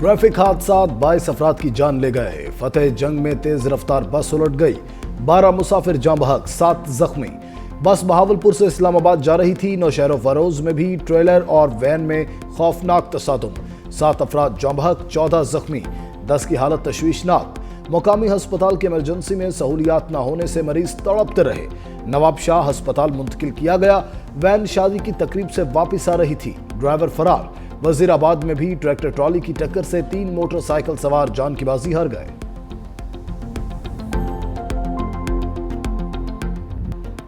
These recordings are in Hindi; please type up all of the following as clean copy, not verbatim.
ट्रैफिक हादसा 22 अफराद की जान ले गए। फतेह जंग में तेज रफ्तार बस उलट गई। 12 मुसाफिर जाँ बहक, 7 जख्मी। बस बहावलपुर से इस्लामाबाद जा रही थी। नौशहर फरोज में भी ट्रेलर और वैन में खौफनाक तसादुम। 7 अफराद जाँ बहक, 14 जख्मी। 10 की हालत तशवीशनाक। मुकामी अस्पताल की इमरजेंसी में सहूलियात न होने से मरीज तड़पते रहे। नवाब शाह अस्पताल मुंतकिल किया गया। वैन शादी की तकरीब से वापस आ रही थी, ड्राइवर फरार। वजीराबाद में भी ट्रैक्टर ट्रॉली की टक्कर से 3 मोटरसाइकिल सवार जान की बाजी हार गए।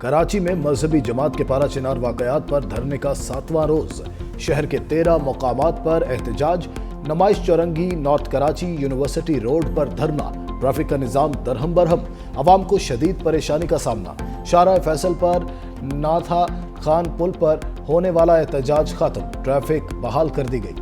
कराची में मजहबी जमात के पारा चिनार वाकयात पर धरने का 7वां रोज। शहर के 13 मुकामात पर एहतजाज। नुमाइश चौरंगी, नॉर्थ कराची, यूनिवर्सिटी रोड पर धरना। ट्रैफिक का निजाम दरहम बरहम। अवाम को शदीद परेशानी का सामना। शाहराह फैसल पर नाथा खान पुल पर होने वाला एहतजाज खत्म। ट्रैफिक बहाल कर दी गई।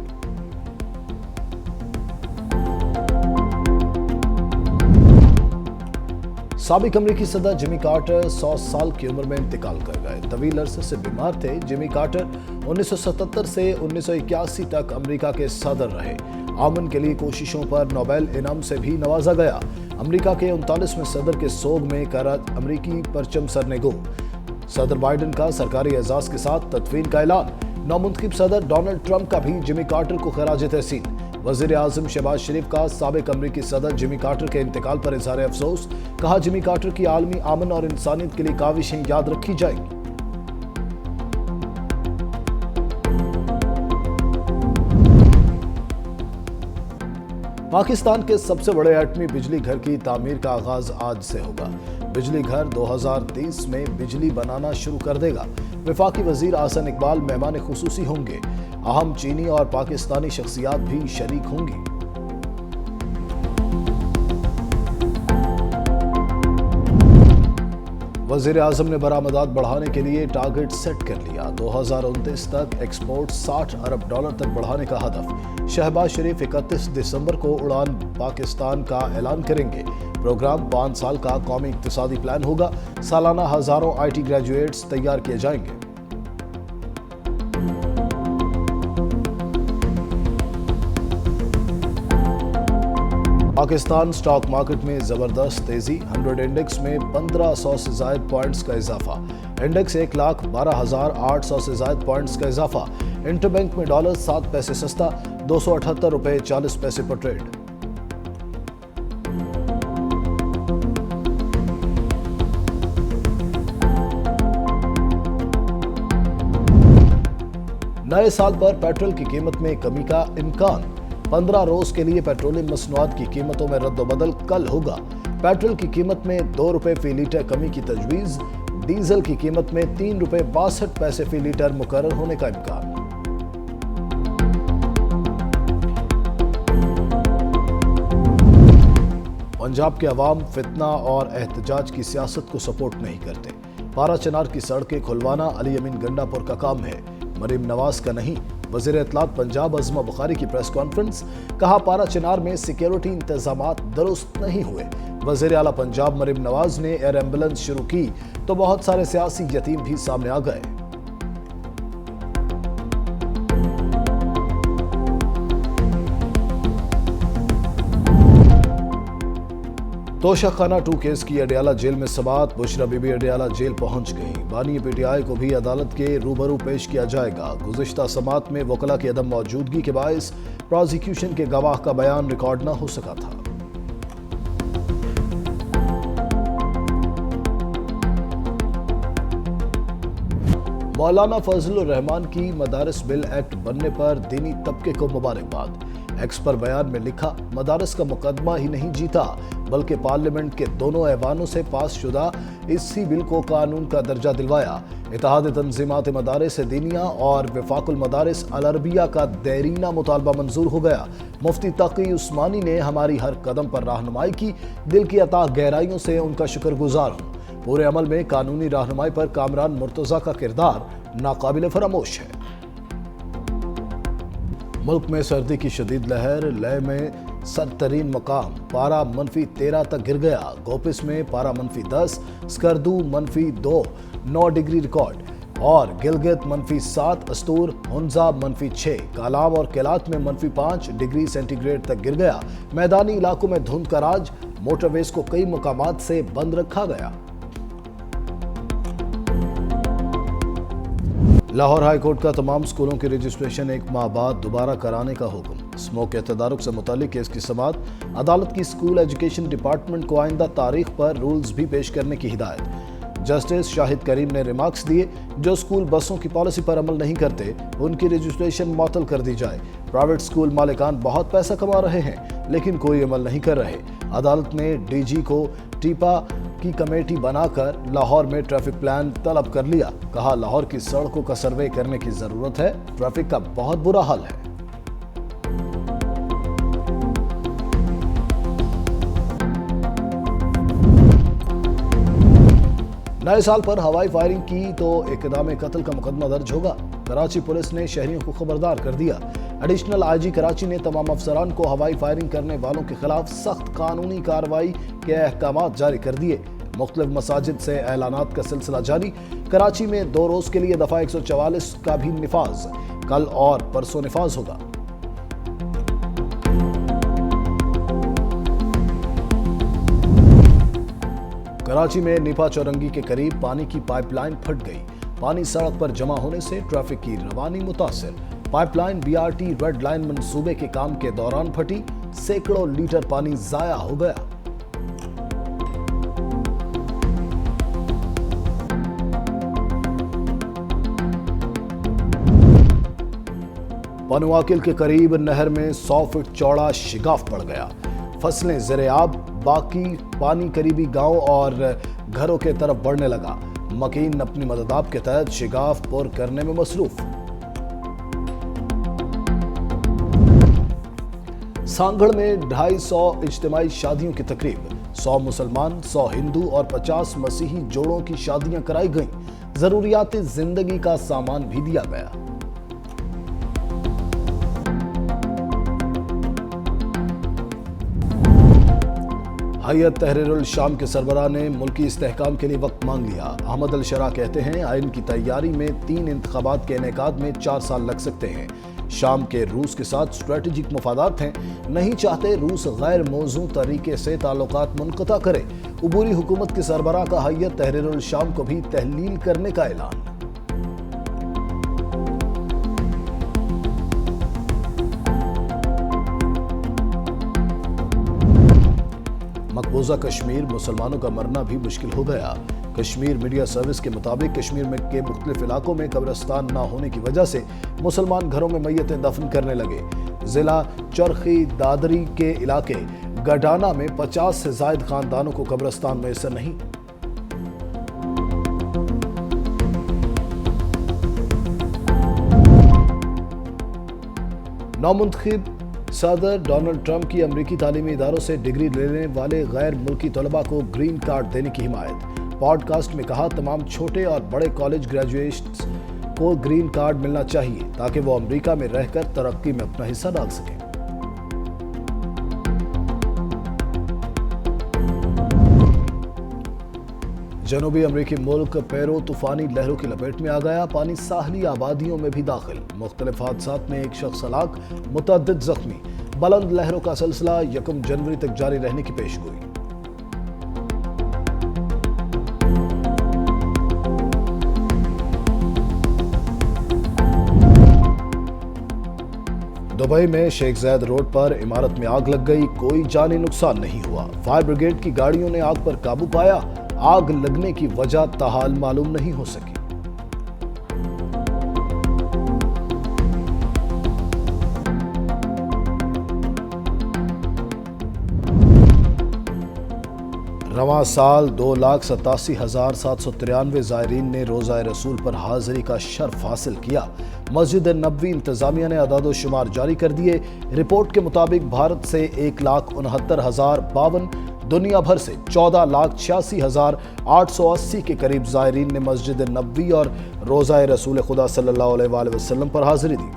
साबिक अमरीकी सदर जिमी कार्टर 100 साल की उम्र में इंतकाल कर गए। तवील अरसे से बीमार थे। जिमी कार्टर 1977 से 1981 तक अमेरिका के सदर रहे। अमन के लिए कोशिशों पर नोबेल इनाम से भी नवाजा गया। अमेरिका के 39वें सदर के सोग में अमेरिकी परचम सरनेगो। सदर बाइडेन का सरकारी एजाज के साथ तदफीन का ऐलान। नौमुंतखब सदर डोनाल्ड ट्रंप का भी जिमी कार्टर को खराज तहसीन। वजीर आजम शहबाज शरीफ का साबिक अमरीकी सदर जिमी कार्टर के इंतकाल पर इजहार अफसोस। कहा, जिमी कार्टर की आलमी अमन और इंसानियत के लिए काविशें याद रखी जाएंगी। पाकिस्तान के सबसे बड़े एटमी बिजली घर की तामीर का आगाज आज से होगा। बिजली घर 2030 में बिजली बनाना शुरू कर देगा। वफाकी वजीर आसन इकबाल मेहमान खुसूसी होंगे। अहम चीनी और पाकिस्तानी शख्सियात भी शरीक होंगी। वजीर आजम ने बरामदात बढ़ाने के लिए टारगेट सेट कर लिया। 2029 तक एक्सपोर्ट $60 अरब तक बढ़ाने का हदफ। शहबाज शरीफ 31 दिसंबर को उड़ान पाकिस्तान का ऐलान करेंगे। प्रोग्राम 5 साल का कौमी इक्तिसादी प्लान होगा। सालाना हजारों IT ग्रेजुएट्स तैयार किए जाएंगे। पाकिस्तान स्टॉक मार्केट में जबरदस्त तेजी। 100 इंडेक्स में 1500 से ज्यादा पॉइंट्स का इजाफा। इंडेक्स 1,12,800 से ज्यादा पॉइंट्स का इजाफा। इंटरबैंक में डॉलर 7 पैसे सस्ता, $278.40 पर ट्रेड। नए साल पर पेट्रोल की कीमत में कमी का इम्कान। 15 रोज के लिए पेट्रोलियम मसनूआत की कीमतों में रद्द-ओ-बदल कल होगा। पेट्रोल की कीमत में 2 रुपए फी लीटर कमी की तजवीज। डीजल की कीमत में ₹3.62 फी लीटर मुकर्रर होने का इम्कान। पंजाब के अवाम फितना और एहतजाज की सियासत को सपोर्ट नहीं करते। पारा चिनार की सड़कें खुलवाना अली अमीन गंडापुर का काम है, मरीम नवाज का नहीं। वज़ीर इत्तलात पंजाब अज़मा बुखारी की प्रेस कॉन्फ्रेंस। कहा, पारा चिनार में सिक्योरिटी इंतजामात दुरुस्त नहीं हुए। वज़ीर आला पंजाब मरीम नवाज ने एयर एम्बुलेंस शुरू की तो बहुत सारे सियासी यतीम भी सामने आ गए। तोशाखाना 2 केस की अडियाला जेल में समाअत। बुशरा बीबी अडियाला जेल पहुंच गई। बानी PTI को भी अदालत के रूबरू पेश किया जाएगा। गुज़िश्ता समाअत में वकला की अदम मौजूदगी के बायस प्रोसिक्यूशन के गवाह का बयान रिकॉर्ड न हो सका था। मौलाना फजलुर रहमान की मदारिस बिल एक्ट बनने पर दीनी तबके को मुबारकबाद। एक्स पर बयान में लिखा, मदारिस का मुकदमा ही नहीं जीता बल्कि पार्लियामेंट के दोनों ऐवानों से पास शुदा इसी बिल को कानून का दर्जा दिलवाया। इत्तेहाद तंजीमात मदारिस दीनिया और वफाकुल मदारिस अल अरबिया का देरीना मुतालबा मंजूर हो गया। मुफ्ती तकी उस्मानी ने हमारी हर कदम पर रहनुमाई की। दिल की अता गहराइयों से उनका शुक्रगुजार हूँ। पूरे अमल में कानूनी रहनुमाई पर कामरान मुर्तजा का किरदार नाकाबिल फरामोश है। मुल्क में सर्दी की शदीद लहर। लय में सरतरीन मकाम। पारा -13 तक गिर गया। गोपिस में पारा -10, स्कर्दू -2, 9 डिग्री रिकॉर्ड। और गिलगित -7, अस्तूर हुंजा -6, कालाम और केलात में -5 डिग्री सेंटीग्रेड तक गिर गया। मैदानी इलाकों में धुंध का राज, मोटरवेज को कई मुकामात से बंद रखा गया। लाहौर हाईकोर्ट का तमाम स्कूलों की रजिस्ट्रेशन 1 माह बाद दोबारा कराने का हुक्म। स्मोक के तदारुक से मुतालिक केस की समाअत, अदालत की स्कूल एजुकेशन डिपार्टमेंट को आइंदा तारीख पर रूल्स भी पेश करने की हिदायत। जस्टिस शाहिद करीम ने रिमार्क्स दिए, जो स्कूल बसों की पॉलिसी पर अमल नहीं करते उनकी रजिस्ट्रेशन मुअत्तल कर दी जाए। प्राइवेट स्कूल मालिकान बहुत पैसा कमा रहे हैं लेकिन कोई अमल नहीं कर रहे। अदालत ने डीजी को टीपा की कमेटी बनाकर लाहौर में ट्रैफिक प्लान तलब कर लिया। कहा, लाहौर की सड़कों का सर्वे करने की जरूरत है, ट्रैफिक का बहुत बुरा हाल है। नए साल पर हवाई फायरिंग की तो इक़दाम कत्ल का मुकदमा दर्ज होगा। कराची पुलिस ने शहरियों को खबरदार कर दिया। एडिशनल आईजी कराची ने तमाम अफसरान को हवाई फायरिंग करने वालों के खिलाफ सख्त कानूनी कार्रवाई के अहकामात जारी कर दिए। मुख्तलिफ मसाजिद से ऐलानात का सिलसिला जारी। कराची में 2 रोज के लिए दफा 144 का भी निफाज, कल और परसों निफाज होगा। कराची में निपा चौरंगी के करीब पानी की पाइपलाइन फट गई। पानी सड़क पर जमा होने से ट्रैफिक की रवानी मुतासिर। पाइपलाइन बीआरटी रेड लाइन मंसूबे के काम के दौरान फटी, सैकड़ों लीटर पानी जाया हो गया। पनुआकिल के करीब नहर में 100 फीट चौड़ा शिगाफ पड़ गया। फसलें ज़ेरे-आब, बाकी पानी करीबी गांव और घरों के तरफ बढ़ने लगा। मकीन अपनी मददाब के तहत शिगाफ पुर करने में मसरूफ। सांगड़ में 250 इज्तिमाई शादियों की तकरीब। 100 मुसलमान, 100 हिंदू और 50 मसीही जोड़ों की शादियां कराई गईं। जरूरियात जिंदगी का सामान भी दिया गया। हैयत तहरीरुल शाम के सरबराह ने मुल्की इस्तेहकाम के लिए वक्त मांग लिया। अहमद अल शरा कहते हैं, आइन की तैयारी में 3 इंतखाबात के इनेकाद में 4 साल लग सकते हैं। शाम के रूस के साथ स्ट्रेटेजिक मफादात हैं, नहीं चाहते रूस गैर मौजू तरीके से ताल्लुकात मुनक़ता करे। उबूरी हुकूमत के सरबराह का हैयत तहरीरुल शाम को भी तहलील करने का ऐलान। मकबूजा कश्मीर मुसलमानों का मरना भी मुश्किल हो गया। कश्मीर मीडिया सर्विस के मुताबिक कश्मीर में के मुख्तलिफ इलाकों में कब्रिस्तान न होने की वजह से मुसलमान घरों में मैयतें दफन करने लगे। जिला चरखी दादरी के इलाके गडाना में 50 से जायद खानदानों को कब्रिस्तान मैसर नहीं। नामुंतखब सदर डोनाल्ड ट्रंप की अमरीकी तालीमी इदारों से डिग्री लेने वाले गैर मुल्की तलबा को ग्रीन कार्ड देने की हिमायत। पॉडकास्ट में कहा, तमाम छोटे और बड़े कॉलेज ग्रेजुएट्स को ग्रीन कार्ड मिलना चाहिए ताकि वो अमरीका में रहकर तरक्की में अपना हिस्सा डाल सकें। जनूबी अमरीकी मुल्क पेरू तूफानी लहरों की लपेट में आ गया। पानी साहली आबादियों में भी दाखिल। मुख्तलिफ हादसात में एक शख्स हलाक, मुतअद्दिद जख्मी। बुलंद लहरों का सिलसिला 1 जनवरी तक जारी रहने की पेशगोई। दुबई में शेख जायद रोड पर इमारत में आग लग गई, कोई जानी नुकसान नहीं हुआ। फायर ब्रिगेड की गाड़ियों ने आग पर काबू पाया। आग लगने की वजह ताहाल मालूम नहीं हो सकी। रवां साल 2,87,793 ज़ायरीन ने रोज़ा रसूल पर हाज़िरी का शर्फ हासिल किया। मस्जिद नबवी इंतजामिया ने अदाद शुमार जारी कर दिए। रिपोर्ट के मुताबिक भारत से 1,69,052, दुनिया भर से 14,86,880 के करीब ज़ायरीन ने मस्जिद नबवी और रोज़ा रसूल खुदा सल्लल्लाहु अलैहि वसल्लम पर हाज़िरी दी।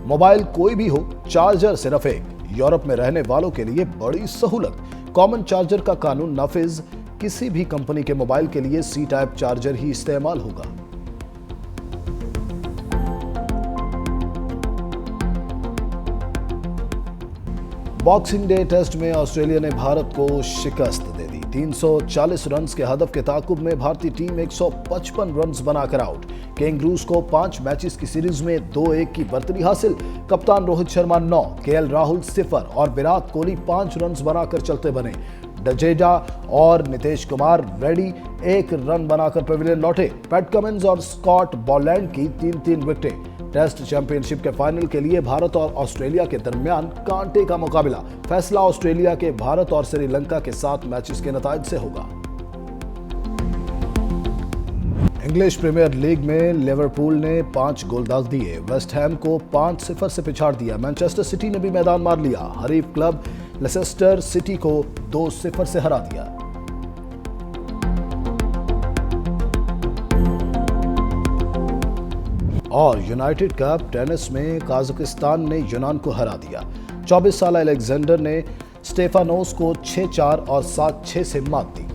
मोबाइल कोई भी हो, चार्जर सिर्फ एक। यूरोप में रहने वालों के लिए बड़ी सहूलत। कॉमन चार्जर का कानून नाफिज। किसी भी कंपनी के मोबाइल के लिए सी टाइप चार्जर ही इस्तेमाल होगा। बॉक्सिंग डे टेस्ट में ऑस्ट्रेलिया ने भारत को शिकस्त दे दी। 340 रन्स के हदफ के ताकुब में भारतीय टीम 155 रन्स बनाकर आउट। कैंगरूज को 5 मैचेस की सीरीज में 2-1 की बढ़तरी हासिल। कप्तान रोहित शर्मा 9, केएल राहुल 0 और विराट कोहली 5 रन्स बनाकर चलते बने। जडेजा और नीतीश कुमार रेड्डी 1 रन बनाकर पवेलियन लौटे। पैट कमिंस और स्कॉट बॉलैंड की 3-3 विकेटें। टेस्ट चैंपियनशिप के फाइनल के लिए भारत और ऑस्ट्रेलिया के दरमियान कांटे का मुकाबला। फैसला ऑस्ट्रेलिया के भारत और श्रीलंका के 7 मैचेस के नतीजे से होगा। इंग्लिश प्रीमियर लीग में लिवरपूल ने 5 गोल दाग दिए। वेस्ट हैम को 5-0 से पिछाड़ दिया। मैनचेस्टर सिटी ने भी मैदान मार लिया। हरीफ क्लब लेसेस्टर सिटी को 2-0 से हरा दिया। और यूनाइटेड कप टेनिस में कजाकिस्तान ने यूनान को हरा दिया। 24 साल अलेक्जेंडर ने स्टेफानोस को 6-4 और 7-6 से मात दी।